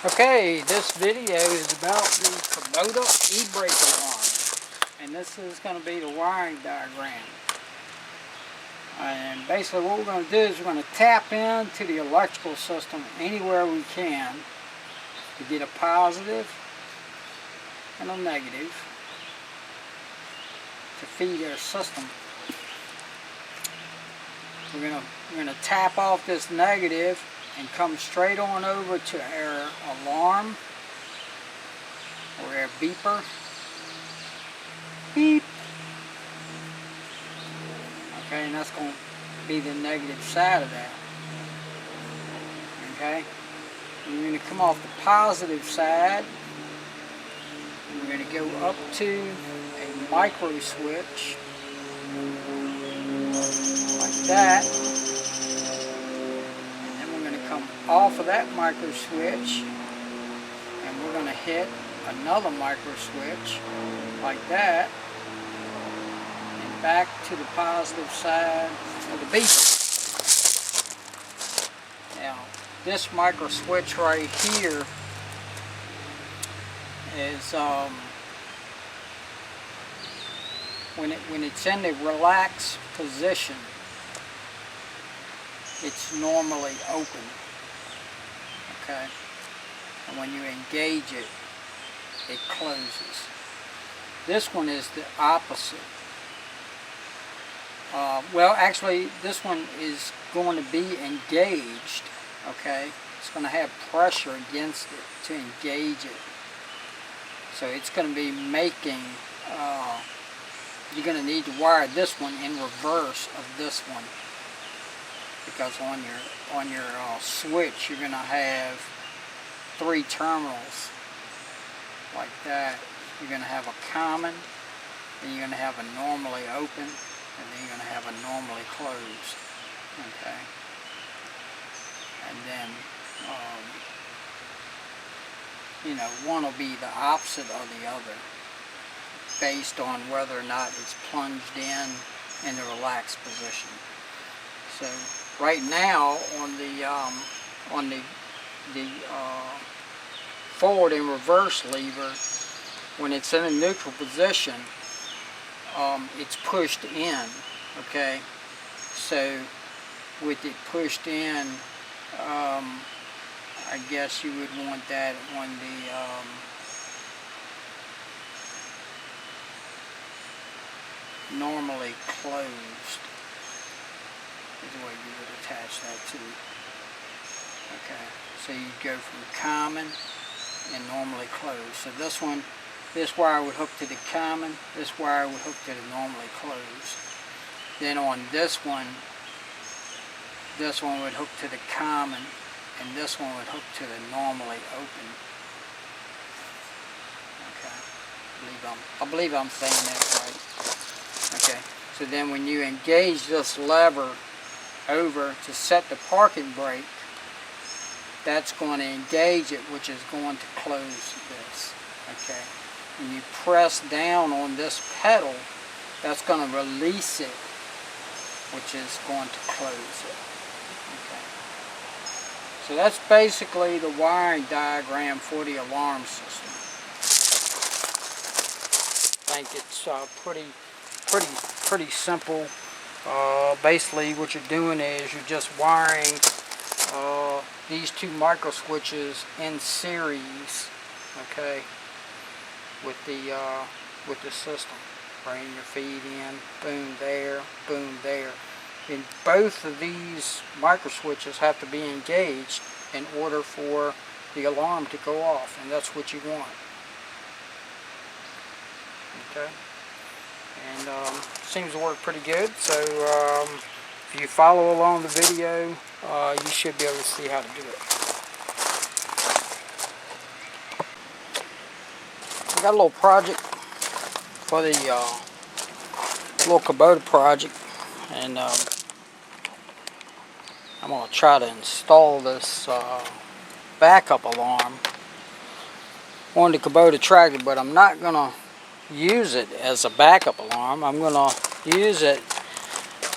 Okay, this video is about the Kubota e-brake alarm, and this is going to be the wiring diagram. And basically what we're going to do is we're going to tap into the electrical system anywhere we can to get a positive and a negative to feed our system. We're going to tap off this negative and come straight on over to our alarm or our beeper. Beep. Okay, and that's going to be the negative side of that. Okay, and we're going to come off the positive side, and we're going to go up to a micro switch like that. Come off of that micro switch, and we're going to hit another micro switch like that, and back to the positive side of the beeper. Now this micro switch right here is when it's in the relaxed position, it's normally open, okay, and when you engage it, it closes. This one is the opposite. Well, actually, this one is going to be engaged, okay. It's going to have pressure against it to engage it. So it's going to be making, you're going to need to wire this one in reverse of this one. Because on your switch, you're going to have 3 terminals like that. You're going to have a common, then you're going to have a normally open, and then you're going to have a normally closed. Okay, and then you know, one will be the opposite of the other, based on whether or not it's plunged in the relaxed position. So right now on the forward and reverse lever, when it's in a neutral position, it's pushed in. Okay, so with it pushed in, I guess you would want that on the normally closed. Is the way you would attach that to. Okay, so you go from common and normally closed. So this one, this wire would hook to the common, this wire would hook to the normally closed. Then on this one would hook to the common, and this one would hook to the normally open. Okay, I believe I'm saying that right. Okay, so then when you engage this lever over to set the parking brake, that's going to engage it, which is going to close this. Okay, when you press down on this pedal, that's going to release it, which is going to close it. Okay, so that's basically the wiring diagram for the alarm system. I think it's pretty simple. Basically what you're doing is you're just wiring these 2 micro switches in series, okay, with the system. Bring your feed in, boom there, boom there. And both of these micro switches have to be engaged in order for the alarm to go off, and that's what you want. Okay. And seems to work pretty good. So if you follow along the video, you should be able to see how to do it. I got a little project for the little Kubota project, and I'm going to try to install this backup alarm on the Kubota tractor, but I'm not going to use it as a backup alarm. I'm going to use it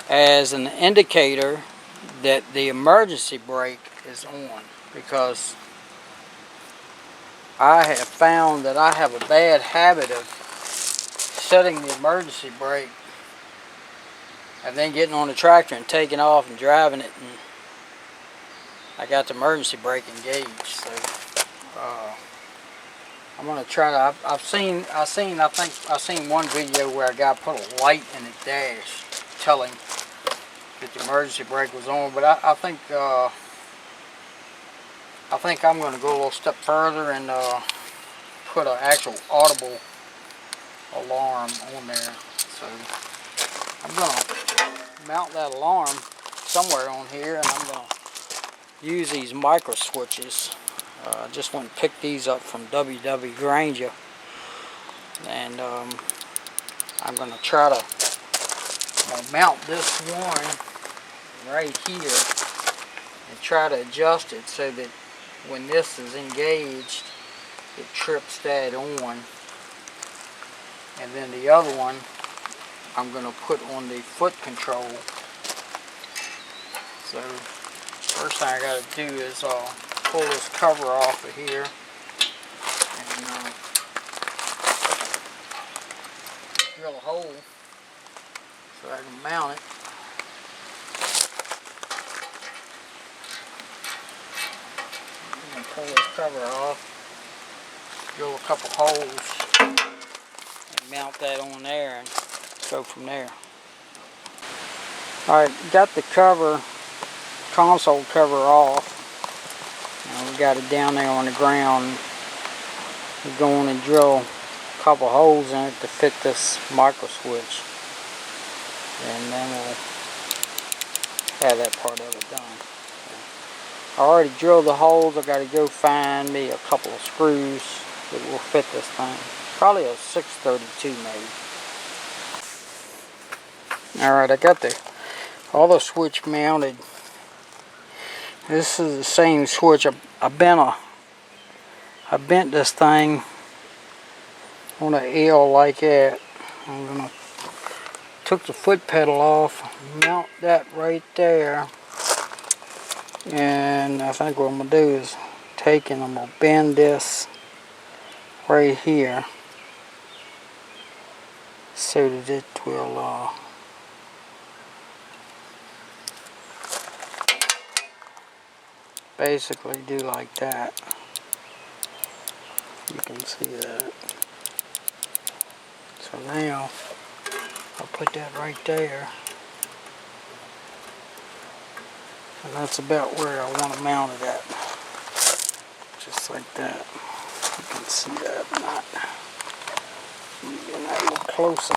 as an indicator that the emergency brake is on, because I have found that I have a bad habit of setting the emergency brake and then getting on the tractor and taking off and driving it, and I got the emergency brake engaged. So I'm gonna try to. I think I've seen one video where a guy put a light in the dash telling that the emergency brake was on, but I think I'm going to go a little step further and put an actual audible alarm on there. So I'm going to mount that alarm somewhere on here, and I'm going to use these micro switches. I just went and picked these up from W.W. Granger, and I'm going to try to mount this one right here and try to adjust it so that when this is engaged, it trips that on, and then the other one I'm going to put on the foot control. So first thing I got to do is pull this cover off of here and drill a hole so I can mount it. Pull this cover off, drill a couple holes, and mount that on there and go from there. Alright, got the console cover off. Now we got it down there on the ground. We're going to drill a couple holes in it to fit this micro switch, and then we'll have that part of it done. I already drilled the holes. I got to go find me a couple of screws that will fit this thing. Probably a 632 maybe. Alright, I got the other switch mounted. This is the same switch. I bent this thing on an L like that. I'm gonna took the foot pedal off, mount that right there. And I think what I'm going to do is take and I'm going to bend this right here so that it will basically do like that. You can see that. So now I'll put that right there. And that's about where I want to mount it at. Just like that. You can see that or not. Get that a little closer.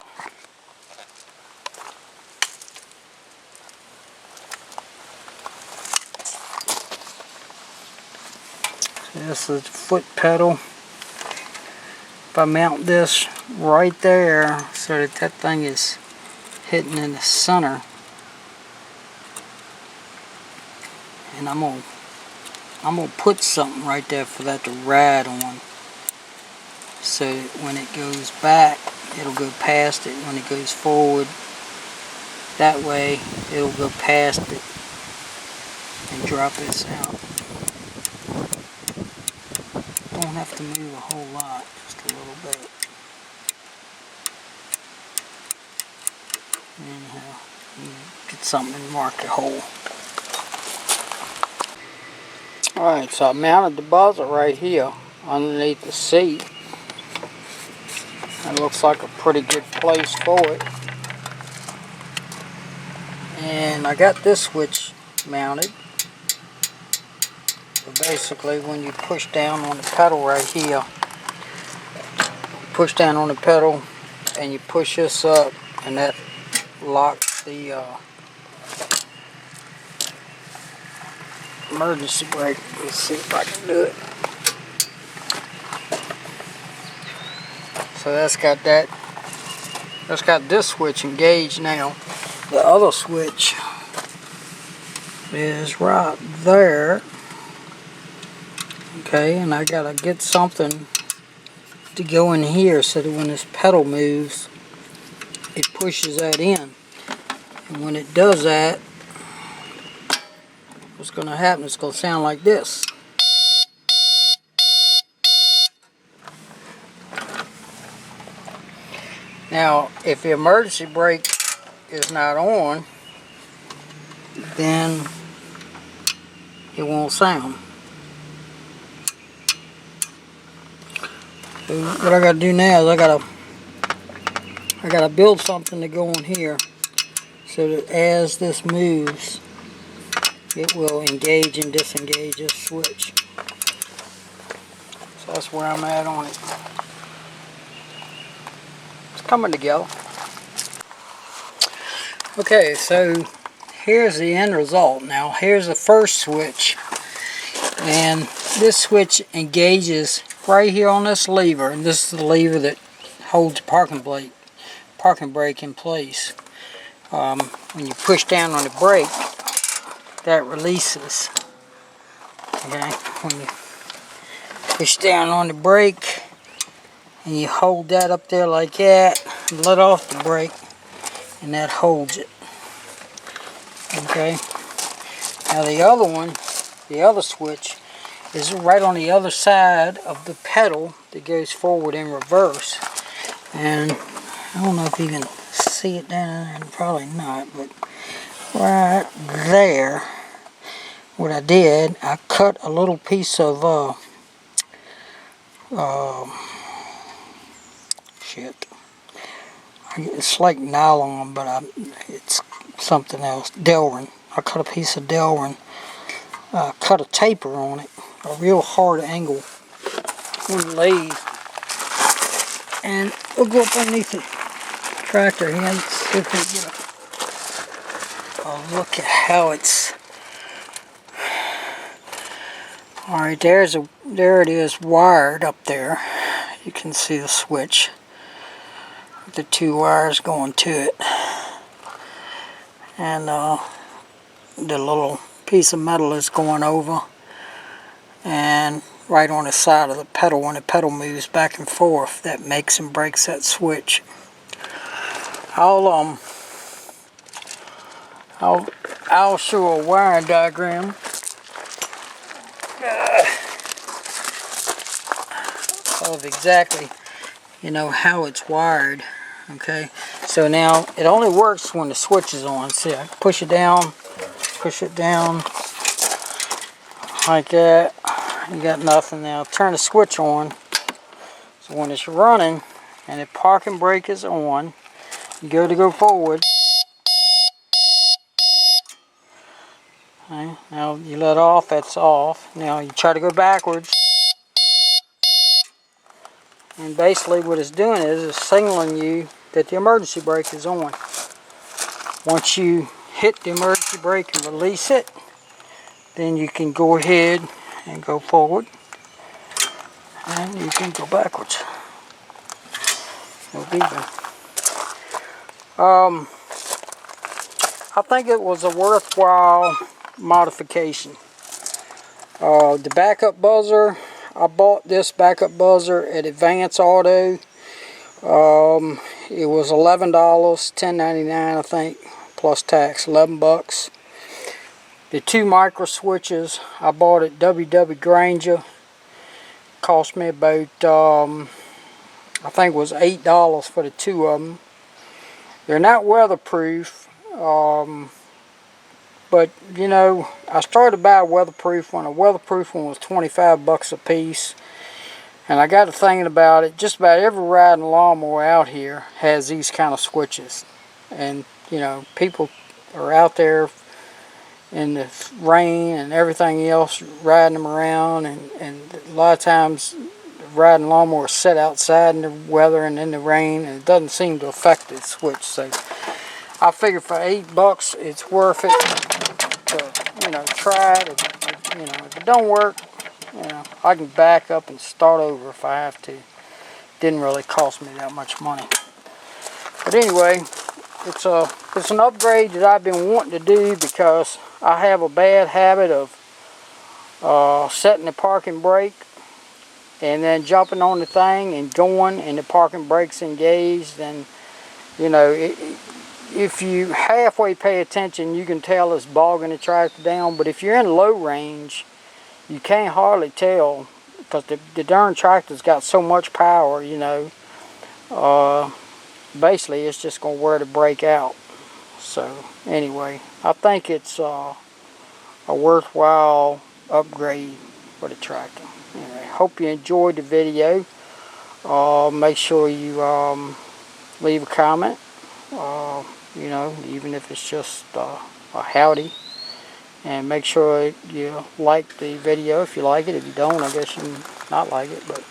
So this is the foot pedal. If I mount this right there so that that thing is hitting in the center, and I'm gonna put something right there for that to ride on, so that when it goes back, it'll go past it. When it goes forward, that way it'll go past it and drop this out. Don't have to move a whole lot, just a little bit. Anyhow, get something and mark the hole. Alright, so I mounted the buzzer right here underneath the seat. It looks like a pretty good place for it. And I got this switch mounted. So basically when you push down on the pedal right here, push down on the pedal and you push this up, and that locks the emergency brake. Let's see if I can do it. So that's got that. That's got this switch engaged now. The other switch is right there. Okay, and I gotta get something to go in here so that when this pedal moves, it pushes that in. And when it does that, what's going to happen? It's going to sound like this. Now, if the emergency brake is not on, then it won't sound. So what I gotta do now is I gotta build something to go on here so that as this moves, it will engage and disengage this switch. So that's where I'm at on it. It's coming together. Okay, so here's the end result. Now here's the first switch, and this switch engages right here on this lever, and this is the lever that holds the parking brake in place. When you push down on the brake, that releases. Okay, when you push down on the brake and you hold that up there like that and let off the brake, and that holds it. Okay, now the other one, the other switch, is right on the other side of the pedal that goes forward and reverse. And I don't know if you can see it down there, probably not, but right there, what I did, I cut a little piece of it's like nylon, but it's something else, Delrin. I cut a piece of Delrin, cut a taper on it, a real hard angle on the lathe, and we'll go up underneath the tractor here and see if we can get a look at how it's. Alright, there it is wired up there. You can see the switch with the two wires going to it, and the little piece of metal is going over, and right on the side of the pedal, when the pedal moves back and forth, that makes and breaks that switch. I'll show a wiring diagram of exactly, how it's wired. Okay, so now it only works when the switch is on. See, I push it down like that. You got nothing. Now turn the switch on. So when it's running and the parking brake is on, you go forward. Okay, now you let off, that's off. Now you try to go backwards. And basically what it's doing is signaling you that the emergency brake is on. Once you hit the emergency brake and release it, then you can go ahead and go forward, and you can go backwards. No beeping. I think it was a worthwhile modification. The backup buzzer, I bought this backup buzzer at Advance Auto. It was $11, $10.99 I think, plus tax, 11 bucks. The two micro switches I bought at W.W. Granger. Cost me about, I think it was $8 for the two of them. They're not weatherproof, but I started to buy a weatherproof one. A weatherproof one was 25 bucks a piece. And I got to thinking about it. Just about every riding lawnmower out here has these kind of switches. And, people are out there in the rain and everything else riding them around. And a lot of times riding lawnmowers sit outside in the weather and in the rain. And it doesn't seem to affect the switch. So I figure for $8 it's worth it to, try it. If it don't work, I can back up and start over if I have to. Didn't really cost me that much money. But anyway, it's an upgrade that I've been wanting to do because I have a bad habit of setting the parking brake and then jumping on the thing and going, and the parking brake's engaged. And if you halfway pay attention, you can tell it's bogging the tractor down. But if you're in low range, you can't hardly tell, because the darn tractor's got so much power, you basically it's just going to wear the brake out. So anyway, I think it's a worthwhile upgrade for the tractor. Anyway, hope you enjoyed the video. Make sure you leave a comment, you know, even if it's just a howdy. And make sure you like the video if you like it. If you don't, I guess you can not like it. But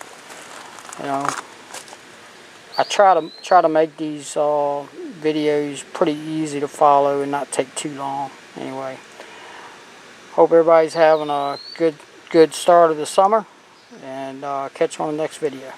you know, I try to make these videos pretty easy to follow and not take too long. Anyway, hope everybody's having a good start of the summer, and catch you on the next video.